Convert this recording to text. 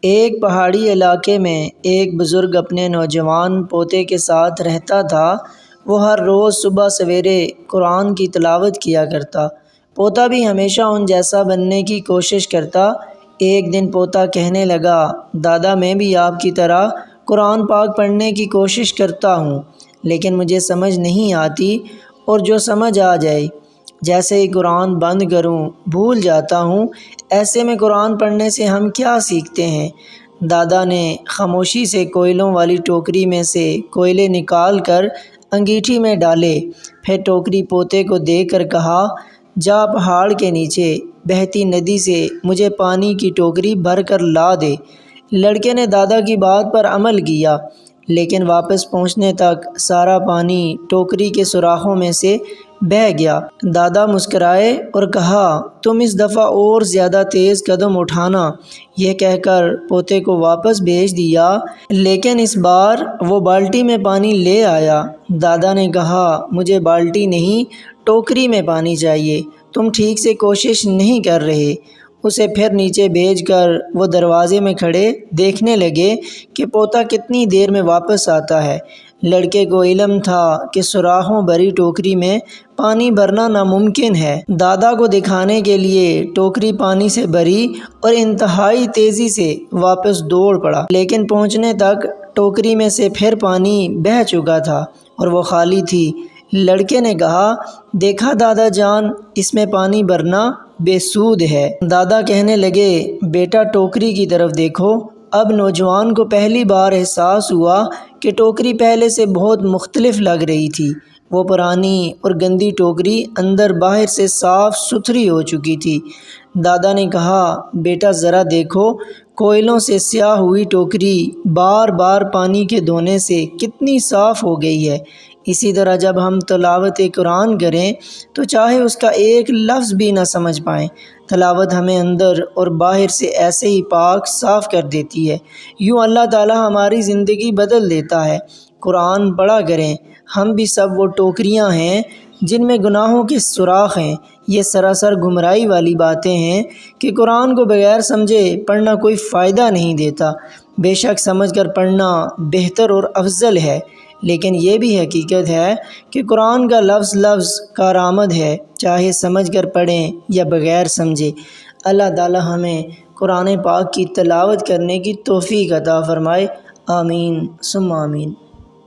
ایک پہاڑی علاقے میں ایک بزرگ اپنے نوجوان پوتے کے ساتھ رہتا تھا۔ وہ ہر روز صبح سویرے قرآن کی تلاوت کیا کرتا۔ پوتا بھی ہمیشہ ان جیسا بننے کی کوشش کرتا۔ ایک دن پوتا کہنے لگا، دادا میں بھی آپ کی طرح قرآن پاک پڑھنے کی کوشش کرتا ہوں، لیکن مجھے سمجھ نہیں آتی، اور جو سمجھ آ جائے جیسے ہی قرآن بند کروں بھول جاتا ہوں۔ ایسے میں قرآن پڑھنے سے ہم کیا سیکھتے ہیں؟ دادا نے خاموشی سے کوئلوں والی ٹوکری میں سے کوئلے نکال کر انگیٹھی میں ڈالے، پھر ٹوکری پوتے کو دے کر کہا، جا پہاڑ کے نیچے بہتی ندی سے مجھے پانی کی ٹوکری بھر کر لا دے۔ لڑکے نے دادا کی بات پر عمل کیا، لیکن واپس پہنچنے تک سارا پانی ٹوکری کے سوراخوں میں سے بہہ گیا۔ دادا مسکرائے اور کہا، تم اس دفعہ اور زیادہ تیز قدم اٹھانا۔ یہ کہہ کر پوتے کو واپس بھیج دیا، لیکن اس بار وہ بالٹی میں پانی لے آیا۔ دادا نے کہا، مجھے بالٹی نہیں، ٹوکری میں پانی چاہیے، تم ٹھیک سے کوشش نہیں کر رہے۔ اسے پھر نیچے بھیج کر وہ دروازے میں کھڑے دیکھنے لگے کہ پوتا کتنی دیر میں واپس آتا ہے۔ لڑکے کو علم تھا کہ سوراخوں بھری ٹوکری میں پانی بھرنا ناممکن ہے۔ دادا کو دکھانے کے لیے ٹوکری پانی سے بھری اور انتہائی تیزی سے واپس دوڑ پڑا، لیکن پہنچنے تک ٹوکری میں سے پھر پانی بہہ چکا تھا اور وہ خالی تھی۔ لڑکے نے کہا، دیکھا دادا جان، اس میں پانی بھرنا بے سود ہے۔ دادا کہنے لگے، بیٹا ٹوکری کی طرف دیکھو۔ اب نوجوان کو پہلی بار احساس ہوا کہ ٹوکری پہلے سے بہت مختلف لگ رہی تھی۔ وہ پرانی اور گندی ٹوکری اندر باہر سے صاف ستھری ہو چکی تھی۔ دادا نے کہا، بیٹا ذرا دیکھو، کوئلوں سے سیاہ ہوئی ٹوکری بار بار پانی کے دھونے سے کتنی صاف ہو گئی ہے۔ اسی طرح جب ہم تلاوت قرآن کریں تو چاہے اس کا ایک لفظ بھی نہ سمجھ پائیں، تلاوت ہمیں اندر اور باہر سے ایسے ہی پاک صاف کر دیتی ہے۔ یوں اللہ تعالی ہماری زندگی بدل دیتا ہے۔ قرآن پڑھا کریں۔ ہم بھی سب وہ ٹوکریاں ہیں جن میں گناہوں کے سوراخ ہیں۔ یہ سراسر گمراہی والی باتیں ہیں کہ قرآن کو بغیر سمجھے پڑھنا کوئی فائدہ نہیں دیتا۔ بے شک سمجھ کر پڑھنا بہتر اور افضل ہے، لیکن یہ بھی حقیقت ہے کہ قرآن کا لفظ لفظ کارآمد ہے، چاہے سمجھ کر پڑھیں یا بغیر سمجھے۔ اللہ تعالی ہمیں قرآن پاک کی تلاوت کرنے کی توفیق عطا فرمائے۔ آمین ثم آمین۔